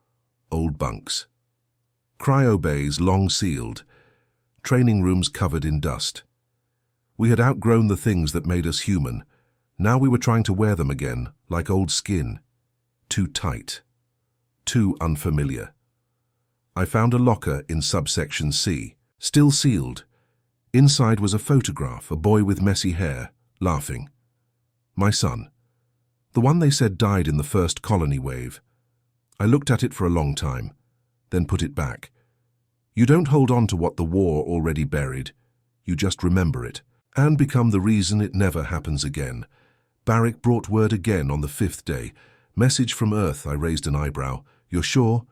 Old bunks. Cryo bays long sealed. Training rooms covered in dust. We had outgrown the things that made us human. Now we were trying to wear them again, like old skin. Too tight. Too unfamiliar. I found a locker in subsection C, still sealed. Inside was a photograph, a boy with messy hair, laughing. My son. The one they said died in the first colony wave. I looked at it for a long time, then put it back. You don't hold on to what the war already buried. You just remember it, and become the reason it never happens again. Barrick brought word again on the 5th day. Message from Earth. I raised an eyebrow. You're sure?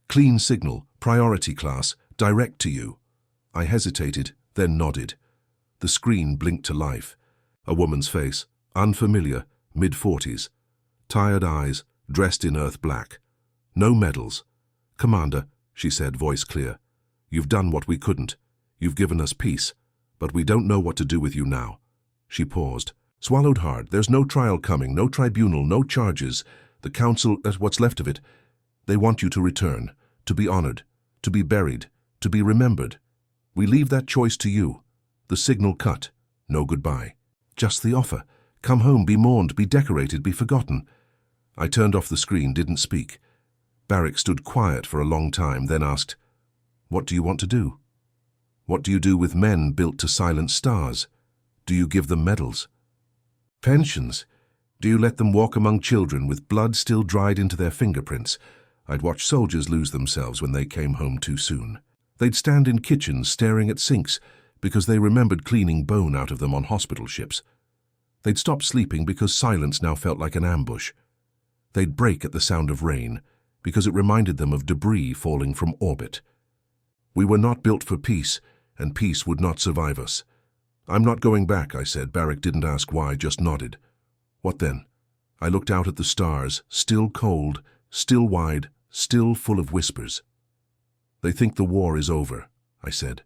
Clean signal, priority class, direct to you. I hesitated, then nodded. The screen blinked to life. A woman's face, unfamiliar, mid-40s. Tired eyes, dressed in Earth black. No medals. Commander, she said, voice clear. You've done what we couldn't. You've given us peace, but we don't know what to do with you now. She paused, swallowed hard. There's no trial coming, no tribunal, no charges. The council, what's left of it, they want you to return, to be honored, to be buried, to be remembered. We leave that choice to you. The signal cut. No goodbye. Just the offer. Come home, be mourned, be decorated, be forgotten. I turned off the screen, didn't speak. Barrick stood quiet for a long time, then asked, What do you want to do? What do you do with men built to silence stars? Do you give them medals? Pensions? Do you let them walk among children with blood still dried into their fingerprints? I'd watch soldiers lose themselves when they came home too soon. They'd stand in kitchens staring at sinks because they remembered cleaning bone out of them on hospital ships. They'd stop sleeping because silence now felt like an ambush. They'd break at the sound of rain because it reminded them of debris falling from orbit. We were not built for peace, and peace would not survive us. I'm not going back, I said. Barrick didn't ask why, just nodded. What then? I looked out at the stars, still cold, still wide, still full of whispers. They think the war is over, I said.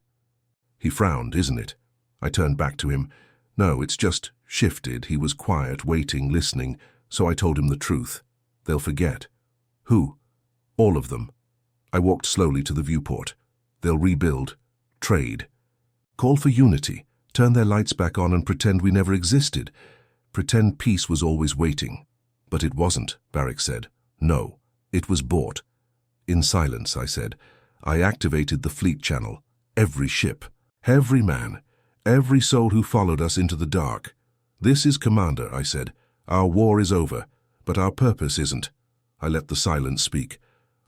He frowned. Isn't it? I turned back to him. No, it's just shifted. He was quiet, waiting, listening, so I told him the truth. They'll forget. Who? All of them. I walked slowly to the viewport. They'll rebuild, trade, call for unity, turn their lights back on and pretend we never existed. Pretend peace was always waiting. But it wasn't, Barrick said. No, it was bought. In silence, I said. I activated the fleet channel. Every ship, every man, every soul who followed us into the dark. This is Commander, I said. Our war is over, but our purpose isn't. I let the silence speak.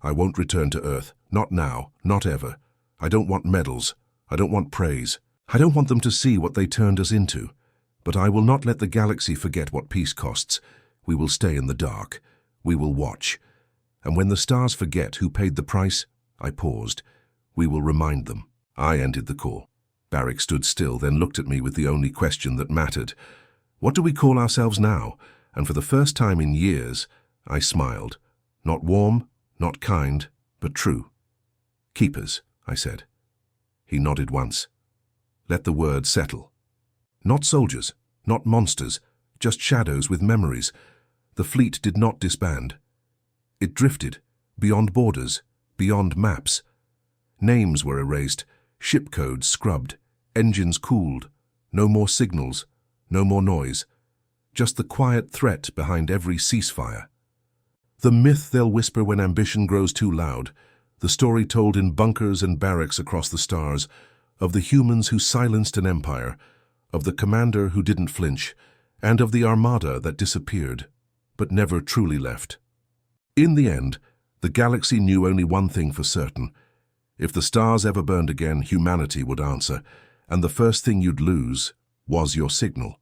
I won't return to Earth. Not now, not ever. I don't want medals. I don't want praise. I don't want them to see what they turned us into. But I will not let the galaxy forget what peace costs. We will stay in the dark. We will watch. And when the stars forget who paid the price, I paused. We will remind them. I ended the call. Barrick stood still, then looked at me with the only question that mattered. What do we call ourselves now? And for the first time in years, I smiled. Not warm, not kind, but true. Keepers, I said. He nodded once. Let the word settle. Not soldiers, not monsters, just shadows with memories. The fleet did not disband. It drifted, beyond borders, beyond maps. Names were erased, ship codes scrubbed, engines cooled. No more signals, no more noise. Just the quiet threat behind every ceasefire. The myth they'll whisper when ambition grows too loud. The story told in bunkers and barracks across the stars, of the humans who silenced an empire, of the commander who didn't flinch, and of the Armada that disappeared, but never truly left. In the end, the galaxy knew only one thing for certain. If the stars ever burned again, humanity would answer, and the first thing you'd lose was your signal.